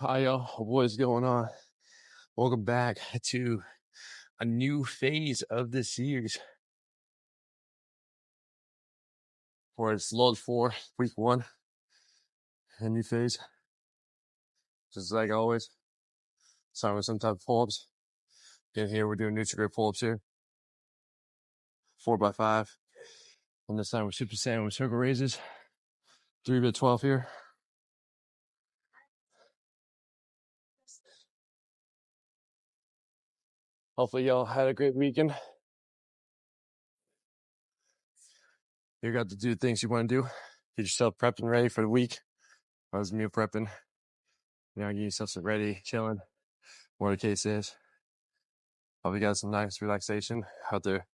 Hi y'all, what is going on? Welcome back to a new phase of this series for its load 4, week 1. A new phase. Just like always. Starting with some type of pull-ups. Again, here we're doing neutral grip pull-ups here. 4x5. And this time we're supersetting with circle raises. 3x12 here. Hopefully y'all had a great weekend. You got to do things you want to do. Get yourself prepped and ready for the week. I was meal prepping. Get yourself some ready, chilling. Whatever the case is. Hope you got some nice relaxation out there.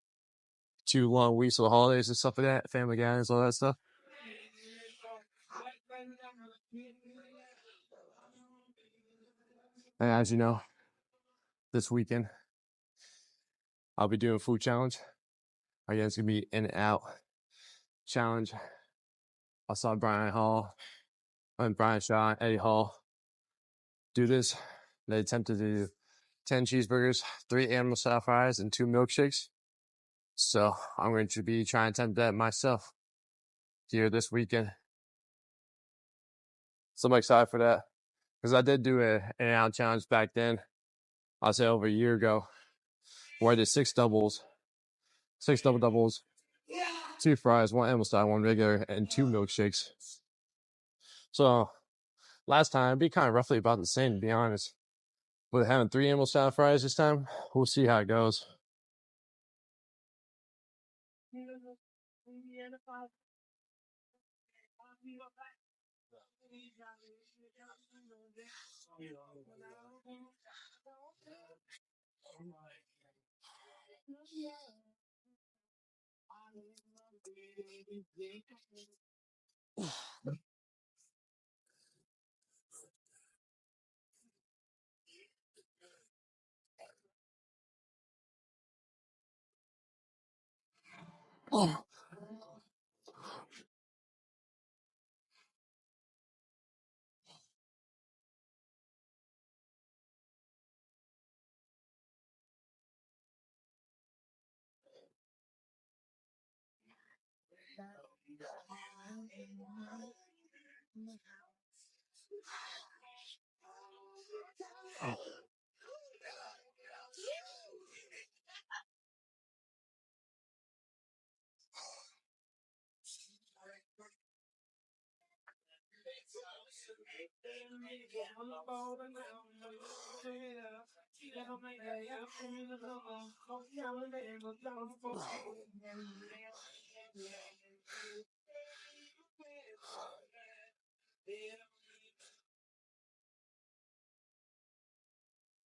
2 long weeks of the holidays and stuff like that. Family gatherings, all that stuff. And as you know, this weekend, I'll be doing a food challenge. Again, it's going to be in and out challenge. I saw Brian Shaw, Eddie Hall do this. They attempted to do 10 cheeseburgers, 3 animal style fries, and 2 milkshakes. So I'm going to be trying to attempt that myself here this weekend. So I'm excited for that. Because I did do an in and out challenge back then. I'll say over a year ago. Where I did 6 doubles, 6 double doubles, 2 fries, 1 animal style, 1 regular, and 2 milkshakes. So last time it'd be kind of roughly about the same, to be honest. With having 3 animal style fries this time, we'll see how it goes.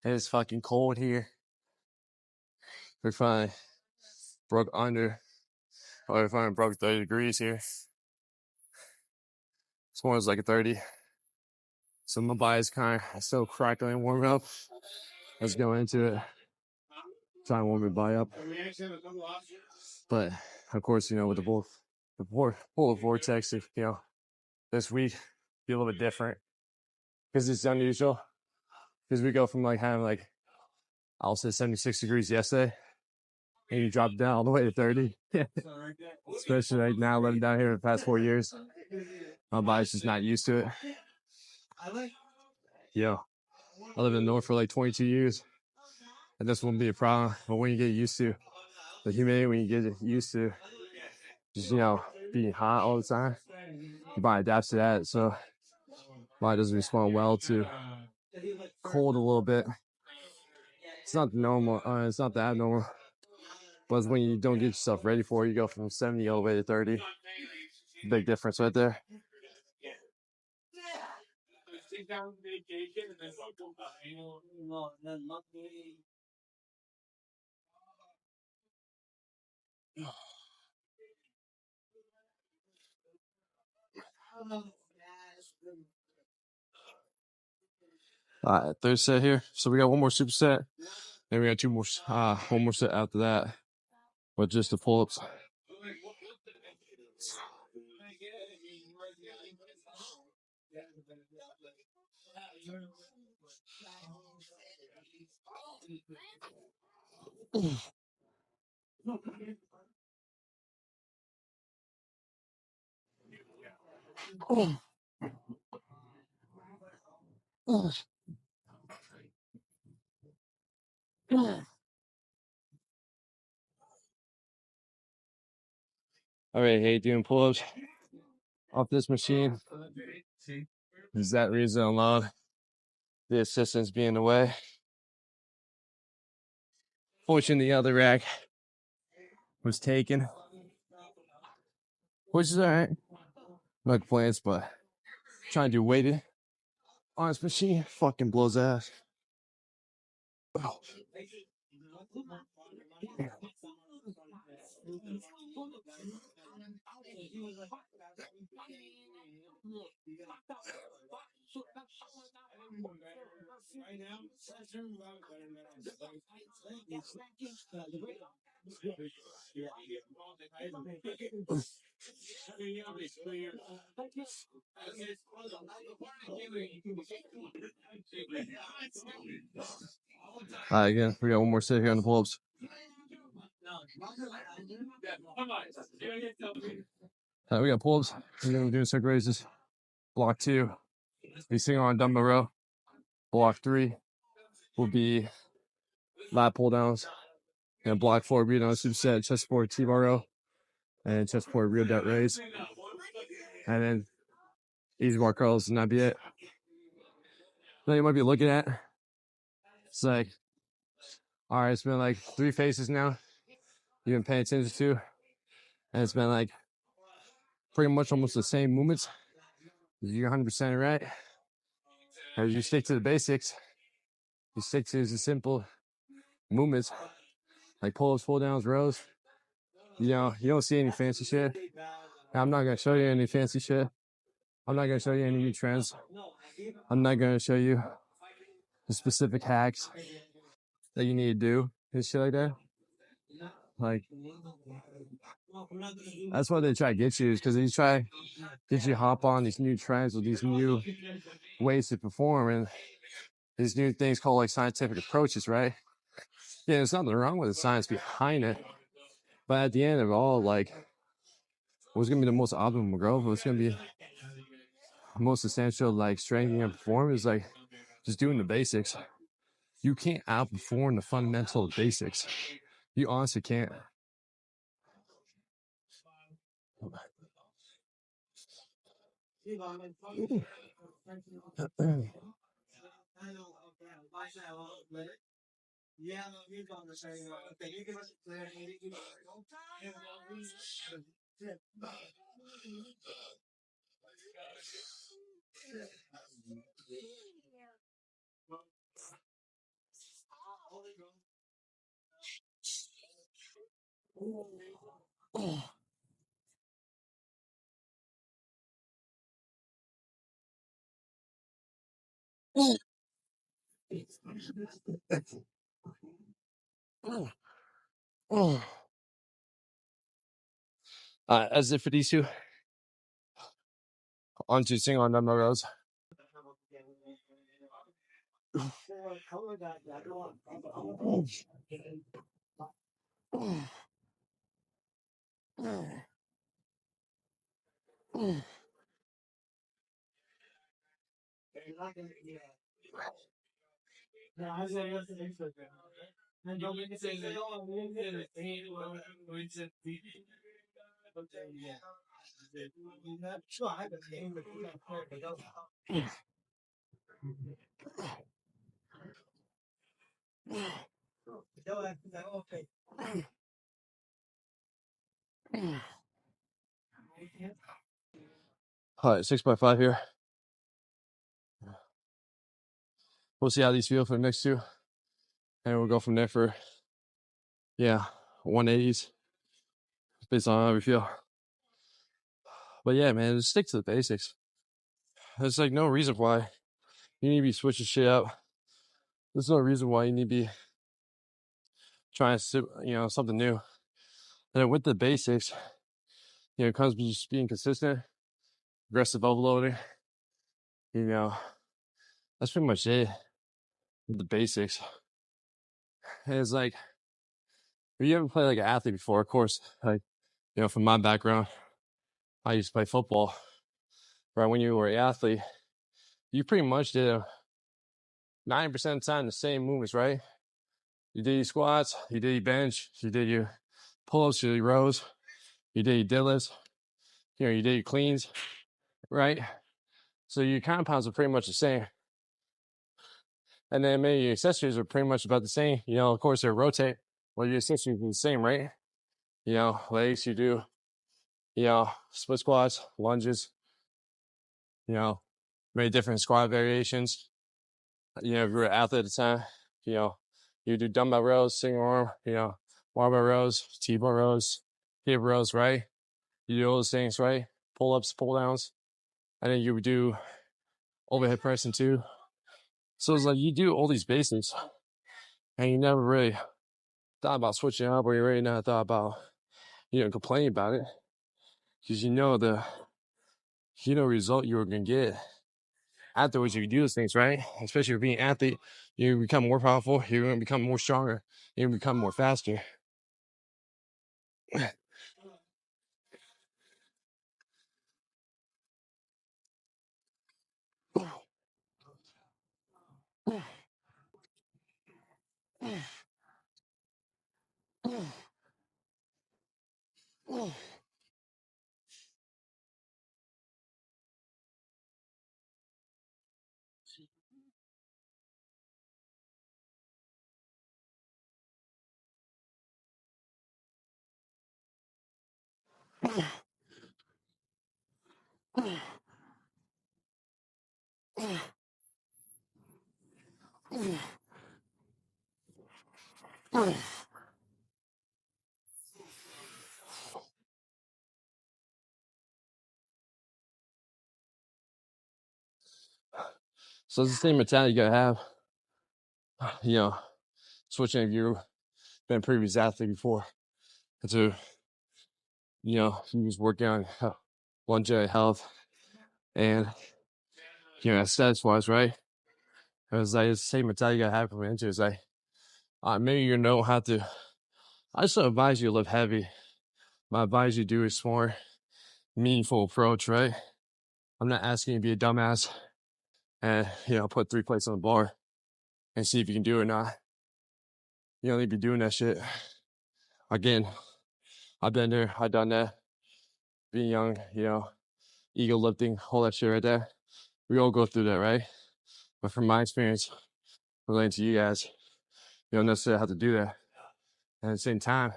It is fucking cold here. We finally broke under, or we finally broke 30 degrees here. This morning's like a 30. So my body's kind of still crackling and warming up. Let's go into it. Try and warm my body up. But of course, with the polar vortex, this week be a little bit different because it's unusual. Because we go from having I'll say 76 degrees yesterday, and you dropped down all the way to 30. Especially right now, living down here in the past 4 years. My body's just not used to it. Yo, I lived in the north for like 22 years, and this won't be a problem. But when you get used to the humidity, when you get used to just, being hot all the time, your body adapts to that. So, body doesn't respond well to cold a little bit. It's not normal. It's not that abnormal. But it's when you don't get yourself ready for it, you go from 70 all the way to 30. Big difference right there. All right, third set here. So we got one more superset. Then we got one more set after that with just the pull-ups. All right, hey, doing pull-ups off this machine. Is that reason alone? The assistance being in the way. Fortunately, the other rack was taken, which is all right. No complaints, but trying to do weighted on this machine fucking blows ass. Oh. All right, again, we got one more set here on the pull-ups. We got pull-ups. We're going to be doing circle raises. Block 2, be single on dumbbell row. Block 3 will be lat pull downs. And block 4 will be on superset, chest support, tbar row, and chest support real delt raise. And then easy bar curls, and that'd be it. Then you might be looking at, it's like, all right, it's been like 3 phases now you've been paying attention to, and it's been like pretty much almost the same movements. You're 100% right. As you stick to the basics, you stick to the simple movements like pull-ups, pull downs, rows. You don't see any fancy shit. I'm not gonna show you any fancy shit. I'm not gonna show you any new trends. I'm not gonna show you the specific hacks that you need to do and shit like that. Like, that's what they try to get you, is because they try to get you to hop on these new trends or these new ways to perform and these new things called like scientific approaches, right? Yeah, there's nothing wrong with the science behind it, but at the end of all, like, what's gonna be the most optimal growth? What's gonna be most essential, like, strengthening and performance? Is like just doing the basics. You can't outperform the fundamental basics. You honestly can't. As if for these two, onto single on dumbbell rows. All right, 6x5 here. We'll see how these feel for the next two. And we'll go from there for, 180s based on how we feel. But yeah, man, just stick to the basics. There's like no reason why you need to be switching shit up. There's no reason why you need to be trying to, something new. And with the basics, it comes with just being consistent, aggressive overloading. That's pretty much it. With the basics. And it's like, if you haven't played like an athlete before, of course, like, from my background, I used to play football. Right, when you were an athlete, you pretty much did 90% of the time the same movements, right? You did your squats, you did your bench, you did your pull-ups, your rows, you did your deadlifts, you did your cleans, right? So your compounds are pretty much the same. And then maybe your accessories are pretty much about the same. Of course, they rotate. Well, your accessories are the same, right? Legs, you do, split squats, lunges, many different squat variations. If you're an athlete at the time, you do dumbbell rows, single arm, barbell rows, tbar rows, hip rows, right? You do all those things, right? Pull-ups, pull-downs. And then you would do overhead pressing too. So it's like you do all these basics and you never really thought about switching up, or you really never thought about, complaining about it. Because the result you were going to get afterwards if you do those things, right? Especially if you're being an athlete, you become more powerful, you're going to become more stronger, you're going to become more faster. So it's the same mentality you gotta have, switching if you've been a previous athlete before to, you just working on longevity, health, and, aesthetics wise, right? It was like, it's the same mentality you gotta have coming into it. It's like, maybe you know how to, I just don't advise you to lift heavy. My advice you do is more meaningful approach, right? I'm not asking you to be a dumbass and, put 3 plates on the bar and see if you can do it or not. You don't need to be doing that shit. Again, I've been there, I've done that. Being young, ego lifting, all that shit right there. We all go through that, right? But from my experience, relating to you guys, you don't necessarily have to do that. And at the same time,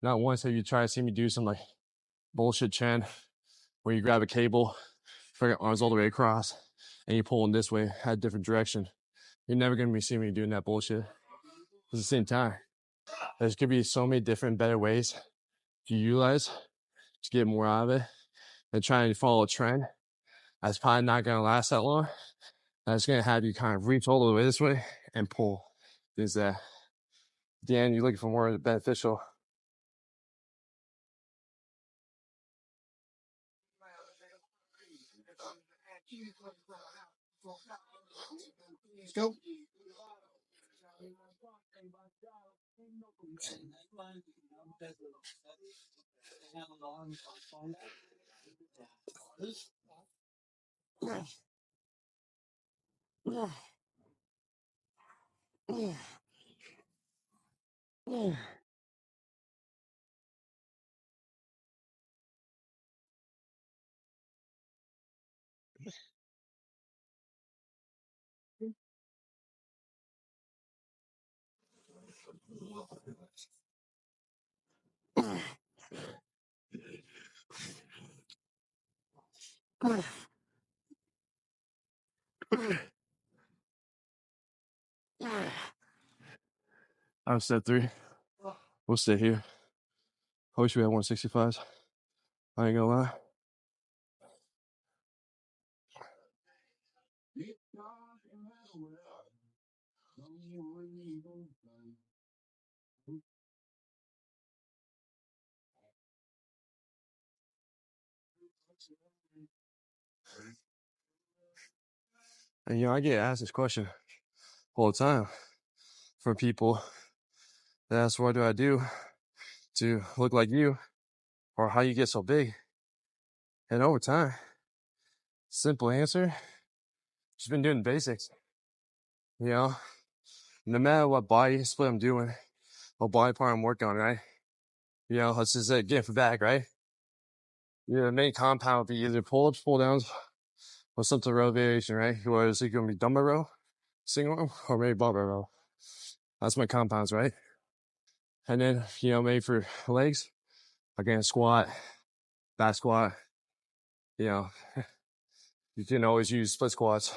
not once have you tried to see me do some like bullshit trend where you grab a cable, bring your arms all the way across, and you pull in this way, at a different direction. You're never gonna be seeing me doing that bullshit. At the same time, there's gonna be so many different, better ways to utilize to get more out of it than trying to follow a trend. That's probably not gonna last that long. That's gonna have you kind of reach all the way this way and pull. Is that at the end you're looking for more beneficial. Let's go. I'm set 3. We'll stay here. I wish we had 165s. I ain't gonna lie. And I get asked this question all the time from people that ask, what do I do to look like you, or how you get so big? And over time, simple answer, just been doing the basics. No matter what body split I'm doing, what body part I'm working on, right? Let's just say get for back, right? The main compound would be either pull-ups, pull-downs, or something row variation, right? Whether it's going to be dumbbell row, single row, or maybe barbell row. That's my compounds, right? And then, maybe for legs, again, squat, back squat. You can always use split squats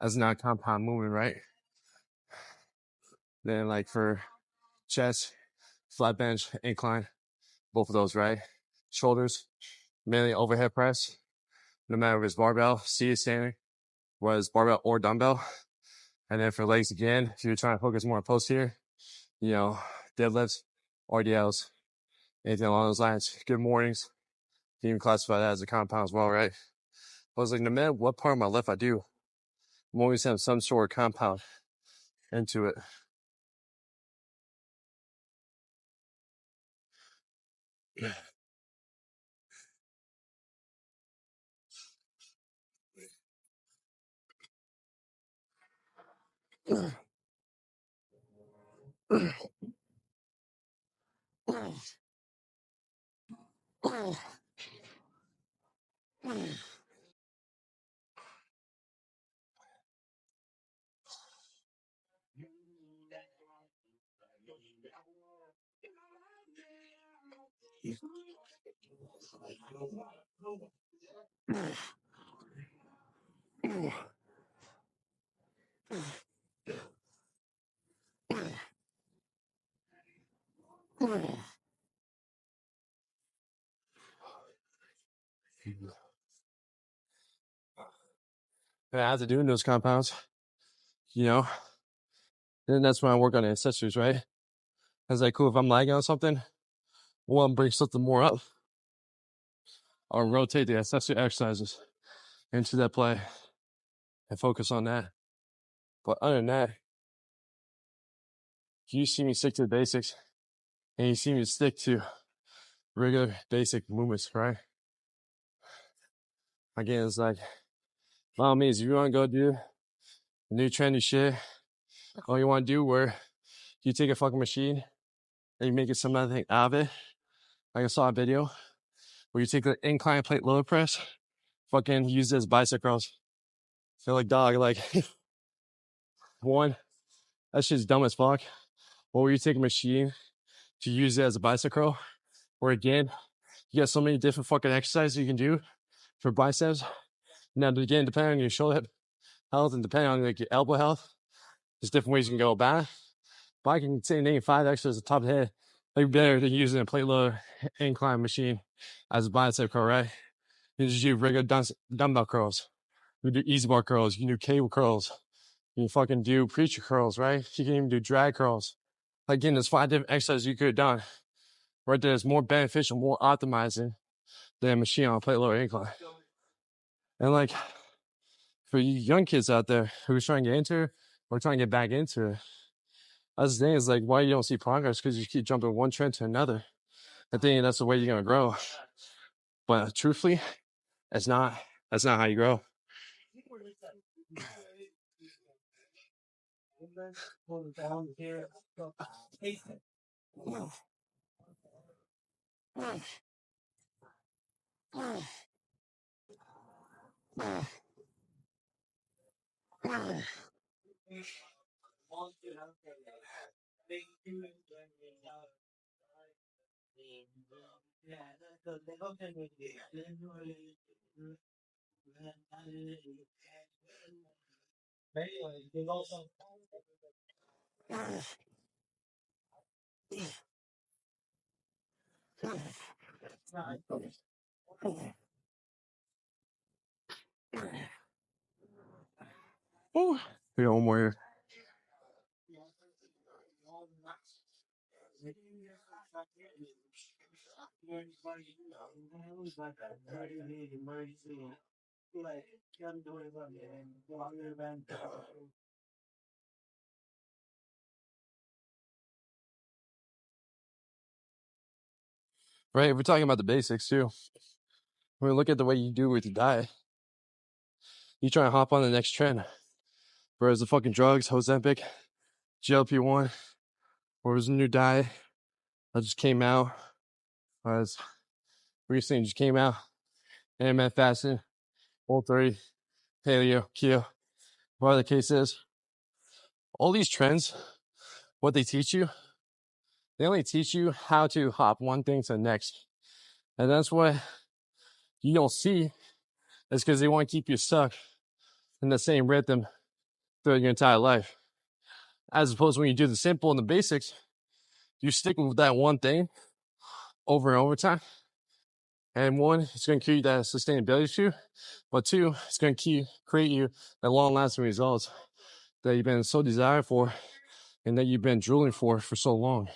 as not compound movement, right? Then like for chest, flat bench, incline, both of those, right? Shoulders, mainly overhead press, no matter if it's barbell, seated standing, whether it's barbell or dumbbell. And then for legs again, if you're trying to focus more on posterior, deadlifts, RDLs, anything along those lines. Good mornings. You can even classify that as a compound as well, right? I was like, no matter what part of my lift I do, I'm always having some sort of compound into it. And after doing those compounds, then that's when I work on the accessories, right? I was like, cool, if I'm lagging on something, I want to bring something more up, or rotate the accessory exercises into that play and focus on that. But other than that, you see me stick to the basics, and you see me stick to regular basic movements, right? Again, it's like, by all means, if you want to go do new trendy shit, all you want to do where you take a fucking machine and you make it some other thing out of it. Like I saw a video where you take the incline plate load press, fucking use it as bicep curls. Feel like, dog, like, one, that shit's dumb as fuck. Or you take a machine to use it as a bicep curl, or again, you got so many different fucking exercises you can do for biceps. Now, again, depending on your shoulder health and depending on like your elbow health, there's different ways you can go about it. But I can say name 5 exercises at the top of the head. Like better than using a plate load incline machine as a bicep curl, right? You just do regular dumbbell curls. You do easy bar curls. You can do cable curls. You can fucking do preacher curls, right? You can even do drag curls. Again, there's 5 different exercises you could have done. Right there is more beneficial, more optimizing than a machine on a plate load incline. And like, for you young kids out there who are trying to get into it or trying to get back into it, That's the thing, is like why you don't see progress, because you keep jumping one trend to another. I think that's the way you're gonna grow. But truthfully, that's not how you grow. Oh, we got one more here. Right, we're talking about the basics too. When we look at the way you do with your diet, you try and hop on the next trend. Whereas the fucking drugs, Ozempic, GLP-1, or was a new diet that just came out, as recently just came out, intermittent fasting, Whole30, paleo, keto, whatever the case is. All these trends, what they teach you, they only teach you how to hop one thing to the next. And that's what you don't see, is because they want to keep you stuck in the same rhythm throughout your entire life. As opposed to when you do the simple and the basics, you stick with that one thing over and over time. And one, it's going to create that sustainability to you. But two, it's going to create you the long-lasting results that you've been so desired for and that you've been drooling for so long.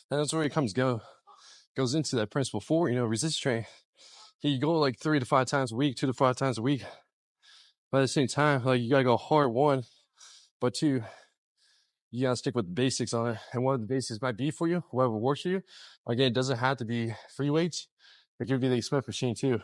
And that's where it goes into that principle for, resistance training. You go like 3 to 5 times a week, 2 to 5 times a week. But at the same time, like you got to go hard, one, but two, you gotta stick with the basics on it. And what the basics might be for you, whatever works for you. Again, it doesn't have to be free weights. It could be the Smith machine too.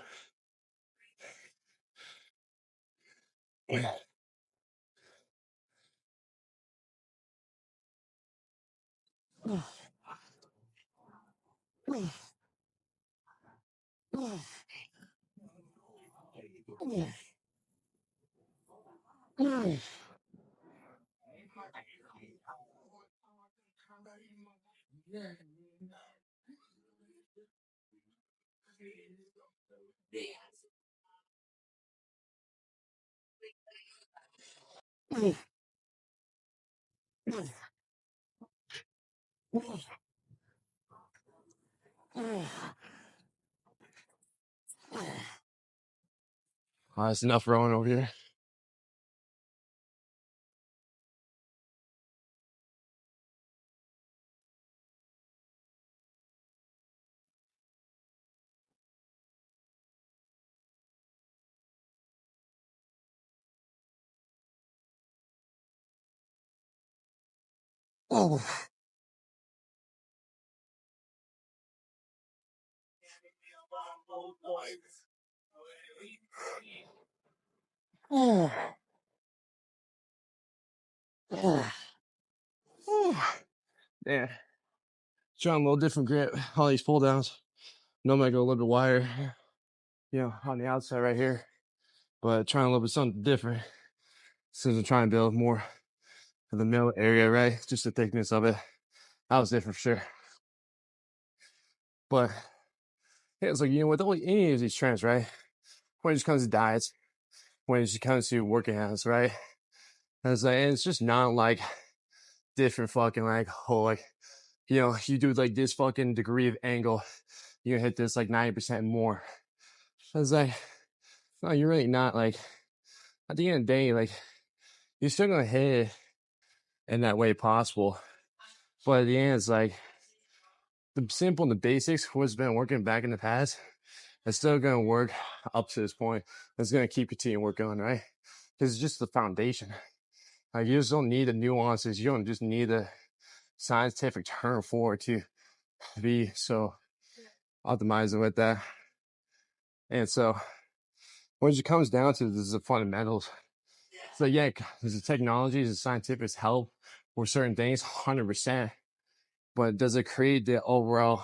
That's enough rowing over here. Oh. Oh. Oh. Oh. Yeah. Trying a little different grip, all these pull downs. Normally I go a little bit wider, on the outside right here. But trying a little bit something different. Since I'm trying to build more of the middle area, right? Just the thickness of it. That was different for sure. But yeah, it's like, with only any of these trends, right? When it just comes to diets, when it just comes to working out, right? And it's just not like different fucking like, oh, like, you do like this fucking degree of angle, you hit this like 90% more. I was like, no, you're really not. Like, at the end of the day, like, you're still gonna hit it in that way possible. But at the end, it's like, the simple and the basics, what's been working back in the past, it's still gonna work up to this point. It's gonna keep continuing work going, right? Because it's just the foundation. Like, you just don't need the nuances. You don't just need the scientific term for it to be so optimizing with that. And so when it comes down to this is the fundamentals. So yeah, there's the technologies, the scientific help for certain things, 100%. But does it create the overall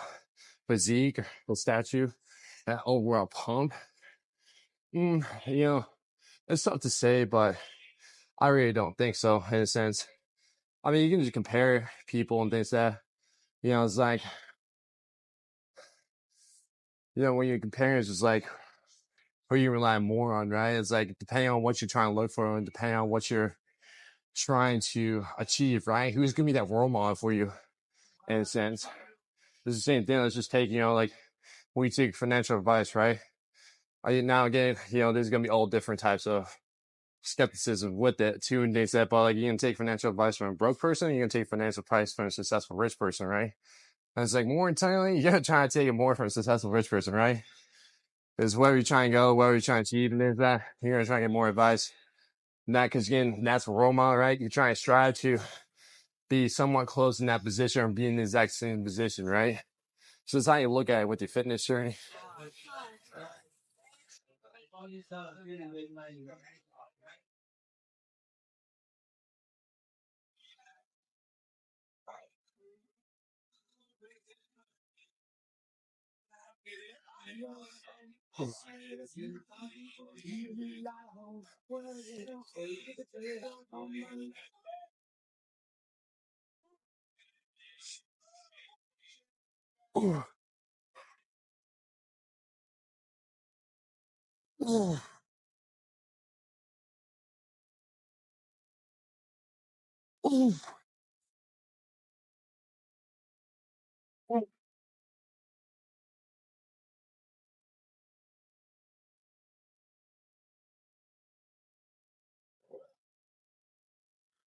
physique or the statue, that overall pump? You know, it's tough to say, but I really don't think so in a sense. I mean, you can just compare people and things that, it's like, when you're comparing, it's just like who you rely more on, right? It's like depending on what you're trying to look for and depending on what you're trying to achieve, right? Who's going to be that role model for you in a sense? It's the same thing. Let's just take, like when you take financial advice, right? Now again, there's going to be all different types of skepticism with it too, and things that, but like you can take financial advice from a broke person, you can take financial advice from a successful rich person, right? And it's like more entirely, you're gonna try to take it more from a successful rich person, right? Because wherever you're trying to go, wherever you're trying to achieve, and things that, you're gonna try to get more advice. And that, because again, that's a role model, right? You're trying to strive to be somewhat close in that position or be in the exact same position, right? So that's how you look at it with your fitness journey.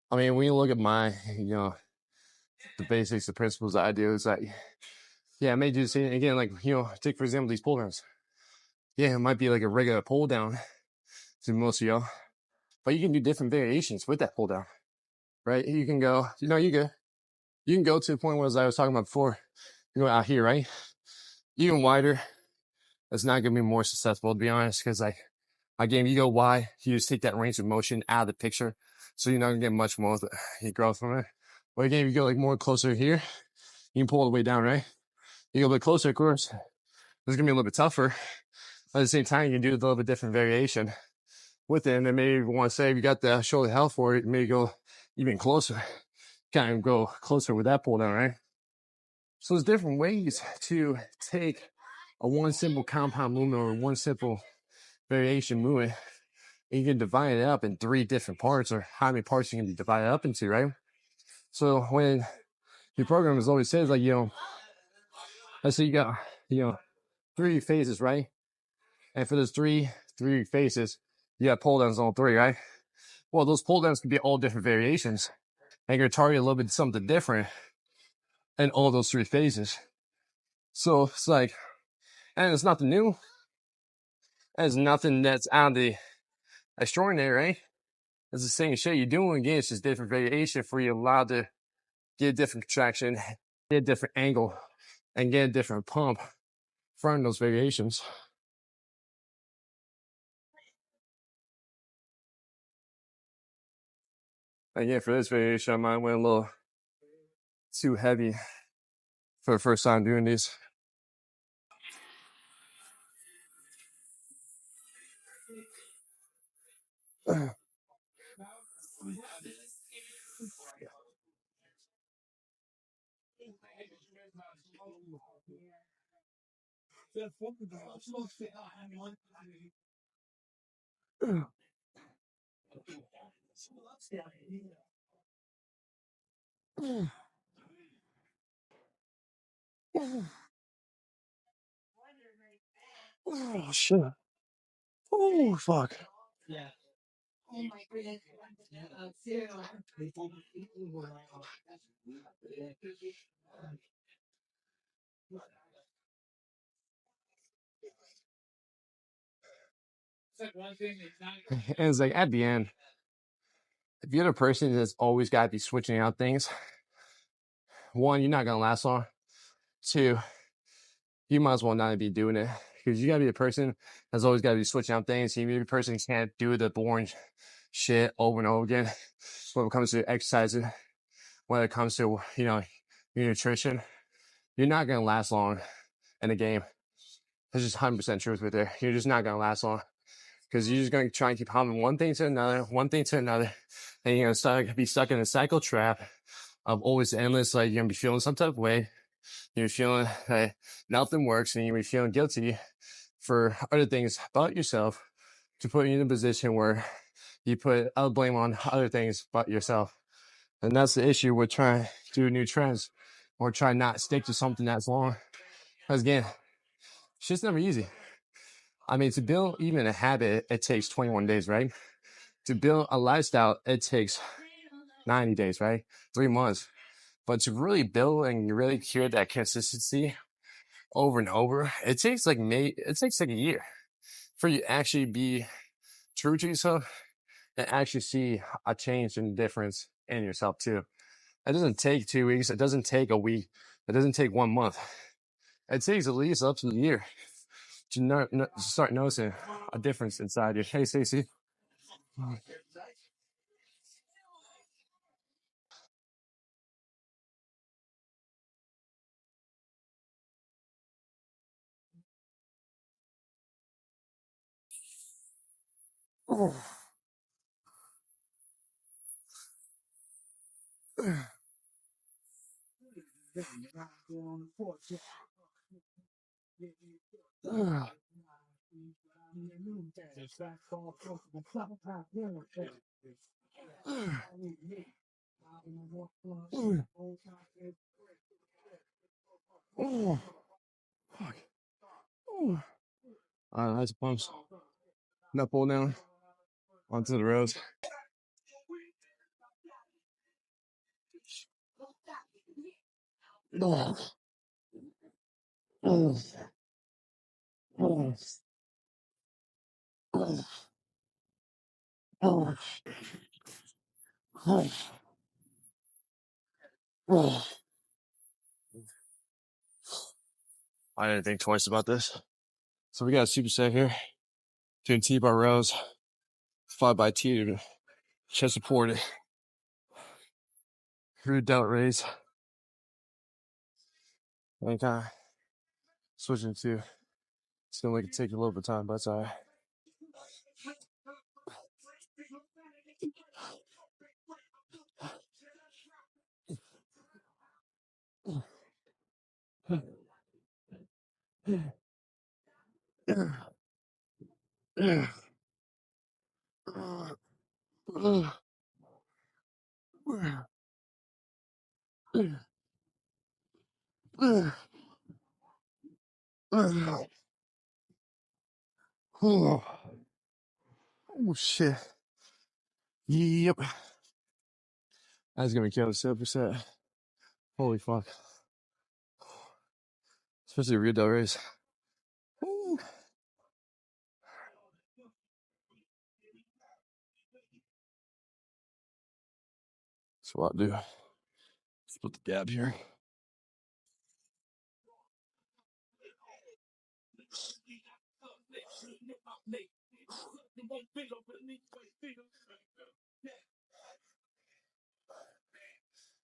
I mean, when you look at my, the basics, the principles, the ideas, like, yeah, I may do the same again. Like, take for example these pull downs. Yeah, it might be like a regular pull down to most of y'all, but you can do different variations with that pull down, right? You can go, you can go to the point where, as I was talking about before, you go out here, right? Even wider. It's not gonna be more successful, to be honest, because like, again, you go wide, you just take that range of motion out of the picture, so you're not gonna get much more growth from it. But again, if you go like more closer here, you can pull all the way down, right? You go a bit closer, of course. It's gonna be a little bit tougher. But at the same time, you can do a little bit different variation with it. And then maybe you want to say, if you got the shoulder health for it, maybe go even closer, kind of go closer with that pull down, right? So there's different ways to take a one simple compound movement or one simple variation movement, and you can divide it up in 3 different parts, or how many parts you can divide it up into, right? So when your program is always says, like, let's say you got, 3 phases, right? And for those three phases, you got pull downs on 3, right? Well, those pull downs can be all different variations, and you're targeting a little bit something different in all those 3 phases. So it's like, and it's nothing new. And it's nothing that's out of the extraordinary, right? It's the same shit you're doing. Again, it's just different variation for you allowed to get a different contraction, get a different angle, and get a different pump from those variations. Again, for this variation, I might went a little too heavy for the first time doing these. Oh shit. Oh fuck. And it's like at the end, if you're the person that's always got to be switching out things, one, you're not going to last long. Two, you might as well not be doing it, because you got to be a person that's always got to be switching out things. You're a person who can't do the boring shit over and over again when it comes to exercising, when it comes to, your nutrition. You're not going to last long in a game. That's just 100% truth right there. You're just not going to last long, because you're just going to try and keep hopping one thing to another, and you're going to be stuck in a cycle trap of always endless. Like, you're going to be feeling some type of way. You're feeling like nothing works, and you're feeling guilty for other things about yourself to put you in a position where you put other blame on other things but yourself. And that's the issue with trying to do new trends or try not stick to something that's long. Because again, it's just never easy. I mean, to build even a habit, it takes 21 days, right? To build a lifestyle, it takes 90 days, right? 3 months. But to really build and really create that consistency over and over, it takes like a year for you to actually be true to yourself and actually see a change and difference in yourself too. It doesn't take 2 weeks. It doesn't take a week. It doesn't take 1 month. It takes at least up to a year to start noticing a difference inside you. Hey, Stacey. All right, nice pumps. Now pull down onto the rows. I didn't think twice about this. So we got a superset here, doing T-bar rows, 5x T to chest supported, through delt raise, and kind of switching to. It's gonna take a little bit of time, but it's all right. Oh shit. Yep. That's gonna kill the superset. Holy fuck. Especially a real delt raise. That's what I'll do. Split the gap here.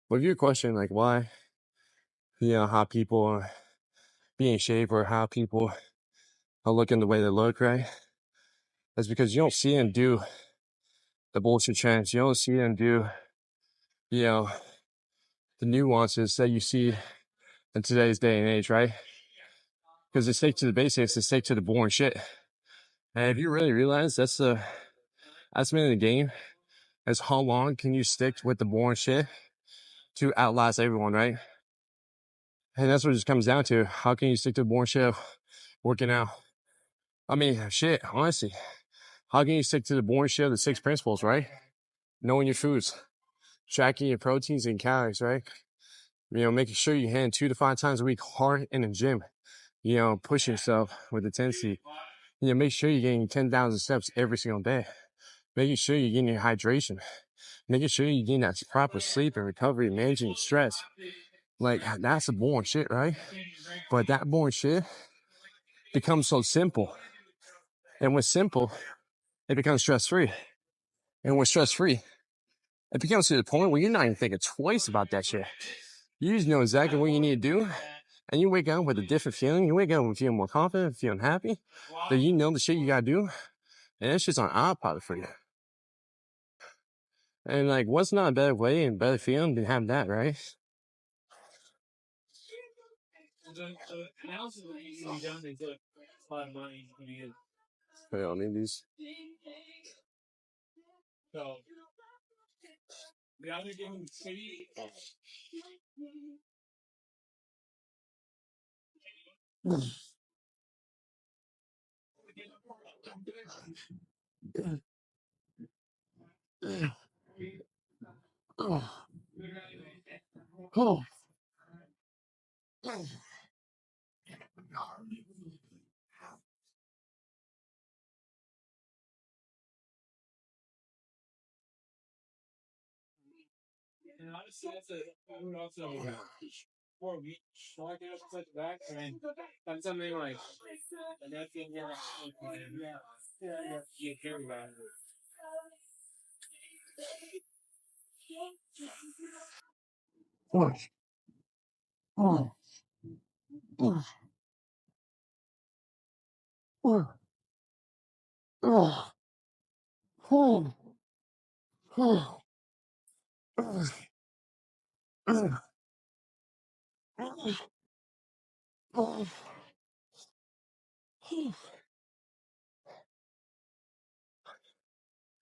But if you're questioning like why, how people be in shape or how people are looking the way they look, right? That's because you don't see them do the bullshit trends. You don't see them do, the nuances that you see in today's day and age, right? Because they stick to the basics, they stick to the boring shit. And if you really realize that's the main of the game, is how long can you stick with the boring shit to outlast everyone, right? And that's what it just comes down to. How can you stick to the boring shit of working out? I mean, shit, honestly. How can you stick to the boring shit of the 6 principles, right? Knowing your foods, tracking your proteins and calories, right? Making sure you hit 2 to 5 times a week hard in the gym. Push yourself with intensity. Make sure you're getting 10,000 steps every single day. Making sure you're getting your hydration. making sure you're getting that proper sleep and recovery, managing stress. Like, that's the boring shit, right? But that boring shit becomes so simple. And when simple, it becomes stress-free. And when stress-free, it becomes to the point where you're not even thinking twice about that shit. You just know exactly what you need to do. And you wake up with a different feeling. You wake up with feeling more confident, feeling happy. That you know the shit you gotta do. And it's just on autopilot for you. And like, what's not a better way and better feeling than have that, right? Wait, I need these.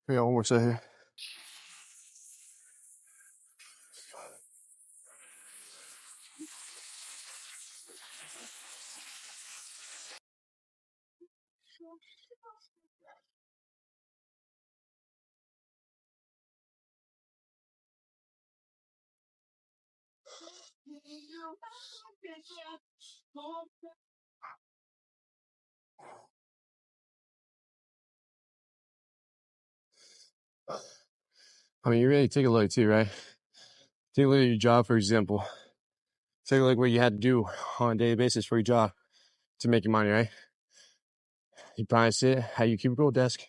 Yeah, one more set here. I mean, you really take a look too, right? Take a look at your job, for example. Take a look at what you had to do on a daily basis for your job to make your money, right? You probably sit at your cubicle desk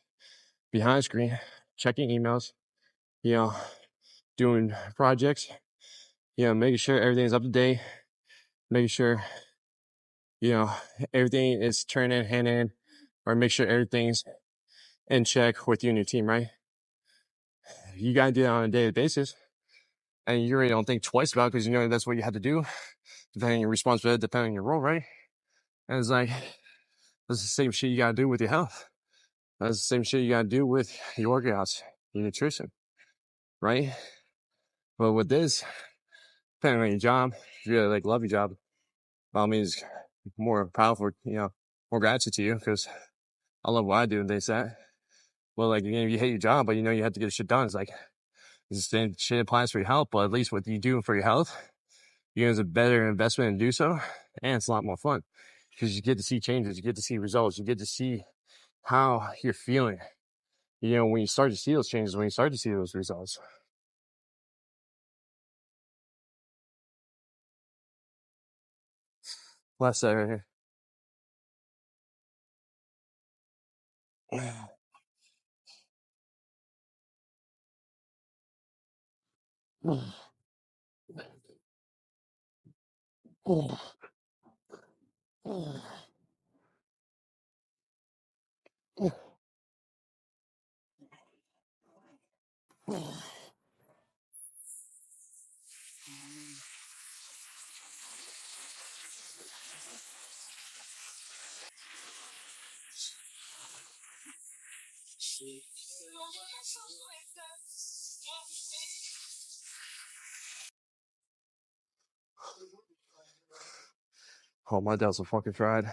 behind a screen, checking emails, you know, doing projects, you know, making sure everything's up to date, making sure, you know, everything is turning hand in, or make sure everything's in check with you and your team, right? You got to do that on a daily basis. And you really don't think twice about it because you know that's what you had to do, depending on your responsibility, depending on your role, right? And it's like, that's the same shit you got to do with your health. That's the same shit you got to do with your workouts, your nutrition, right? But with this, depending on your job, if you really like love your job, by all means, more powerful, you know, more gratitude to you because I love what I do and they say. Well, like, you know, you hate your job, but you know you have to get shit done. It's like, the same shit applies for your health, but at least what you do for your health, you know, it's a better investment to do so. And it's a lot more fun because you get to see changes, you get to see results, you get to see how you're feeling, you know, when you start to see those changes, when you start to see those results. Last set right here. Oh, my delts are fucking fried.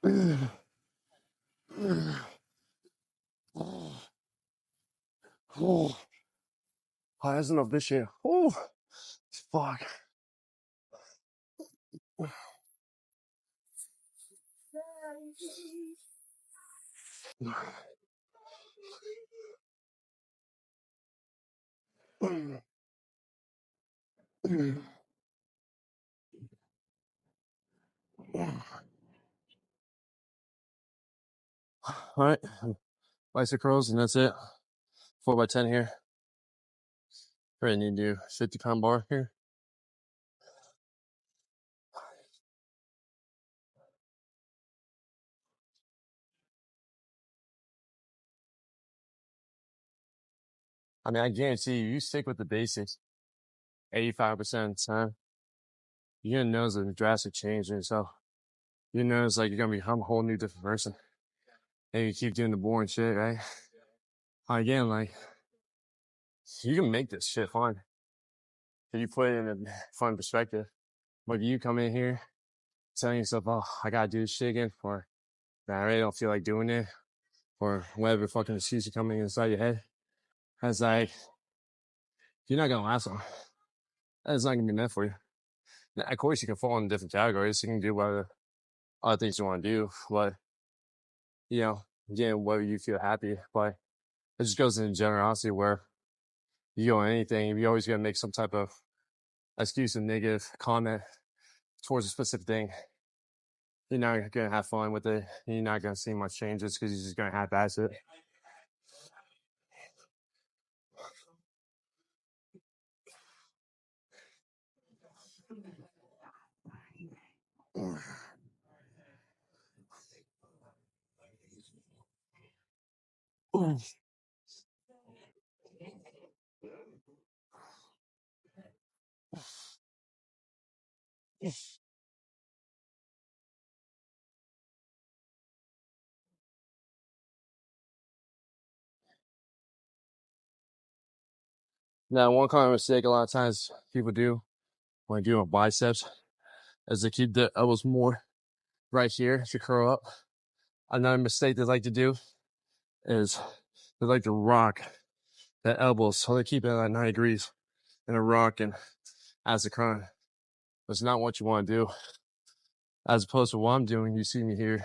Oh, that's enough this shit. Oh, fuck. All right, bicep curls, and that's it. 4x10 here. Probably need to do 50-pound bar here. I mean, I guarantee you stick with the basics 85% of the time, you're gonna notice a drastic change in yourself. You notice like you're gonna become a whole new different person. And you keep doing the boring shit, right? Again, like, you can make this shit fun. If you put it in a fun perspective. But if you come in here telling yourself, oh, I gotta do this shit again, or I really don't feel like doing it, or whatever fucking excuse you coming inside your head, that's like, you're not gonna last long. That's not gonna be meant for you. Now, of course, you can fall in different categories. You can do whatever other things you want to do, but, you know, again, whether you feel happy, but it just goes into generosity where you go anything, you always gotta make some type of excuse and negative comment towards a specific thing. You're not gonna have fun with it. You're not gonna see much changes because you're just gonna half-ass it. Now, one common mistake a lot of times people do when doing biceps is they keep the elbows more right here to curl up. Another mistake they like to do is they like to rock the elbows, so they keep it at 90 degrees in a rock and as a curl. That's not what you want to do. As opposed to what I'm doing, you see me here,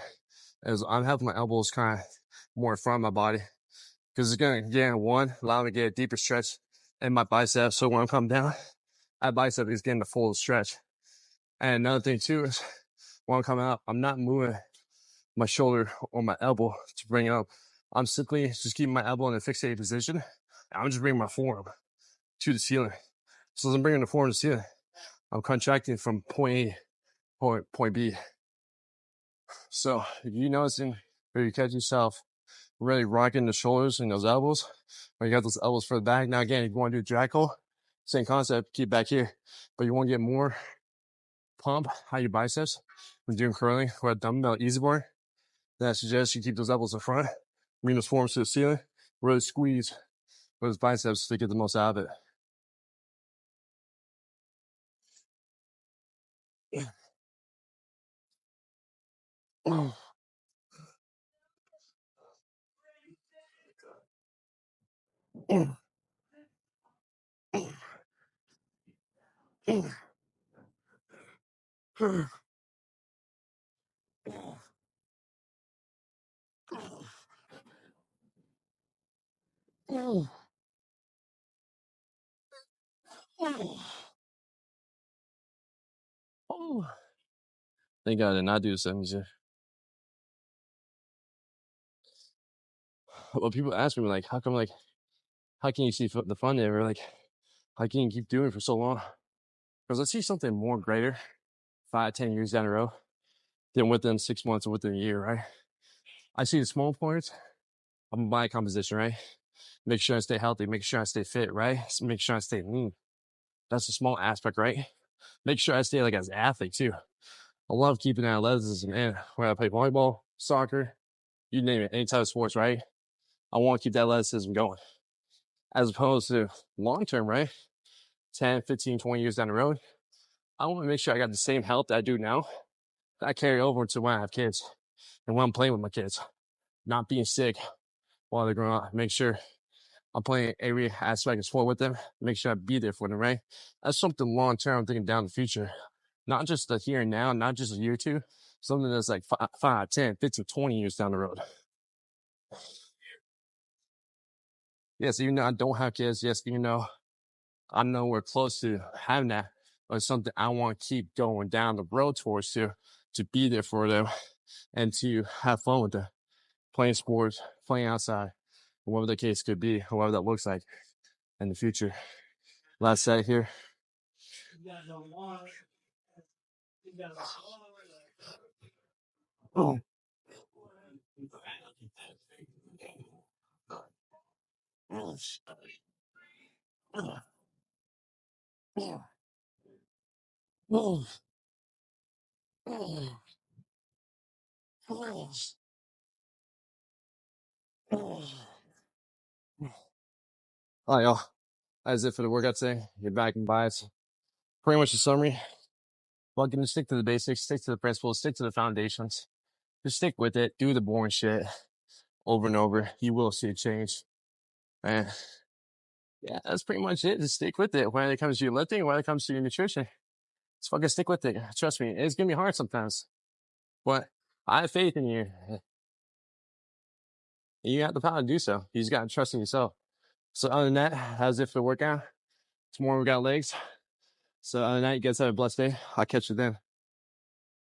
is I'm having my elbows kind of more in front of my body. Because it's going to, again, one, allow me to get a deeper stretch in my bicep. So when I'm coming down, that bicep is getting the full stretch. And another thing too is when I'm coming up, I'm not moving my shoulder or my elbow to bring it up. I'm simply just keeping my elbow in a fixated position. I'm just bringing my forearm to the ceiling. So as I'm bringing the forearm to the ceiling, I'm contracting from point A, point B. So if you noticing or you catch yourself really rocking the shoulders and those elbows, or you got those elbows further back. Now again, if you want to do jackal, same concept, keep back here. But you want to get more pump out your biceps when doing curling or a dumbbell easy bar, then I suggest you keep those elbows in front, bring those forearms to the ceiling, really squeeze those biceps to get the most out of it. Thank God I did not do the 70s. Well, people ask me, like, how come, like, how can you see the fun there? Or, like, how can you keep doing it for so long? Because I see something more greater 5, 10 years down the road than within 6 months or within a year, right? I see the small points of my body composition, right? Make sure I stay healthy, make sure I stay fit, right? Make sure I stay lean. That's a small aspect, right? Make sure I stay like as an athlete too. I love keeping that athleticism in. Whether I play volleyball, soccer, you name it, any type of sports, right? I want to keep that athleticism going. As opposed to long term, right? 10, 15, 20 years down the road, I want to make sure I got the same health that I do now that I carry over to when I have kids. And when I'm playing with my kids, not being sick while they're growing up, make sure I'm playing every aspect of sport with them, make sure I be there for them, right? That's something long term I'm thinking down the future. Not just the here and now, not just a year or two, something that's like 5, 10, 15, 20 years down the road. Yes, even though I don't have kids, yes, even though I know we're close to having that, but it's something I want to keep going down the road towards to be there for them and to have fun with them, playing sports, playing outside, whatever the case could be, whatever that looks like in the future. Last set here. Oh. All right, y'all. That's it for the workout today. Get back and bias. Pretty much a summary. Well, gonna stick to the basics, stick to the principles, stick to the foundations. Just stick with it. Do the boring shit over and over. You will see a change. And yeah, that's pretty much it. Just stick with it. When it comes to your lifting, when it comes to your nutrition, just fucking stick with it. Trust me, it's gonna be hard sometimes. But I have faith in you. You have the power to do so. You just gotta trust in yourself. So other than that, how's it for the workout? Tomorrow we got legs. So other than that, you guys have a blessed day. I'll catch you then.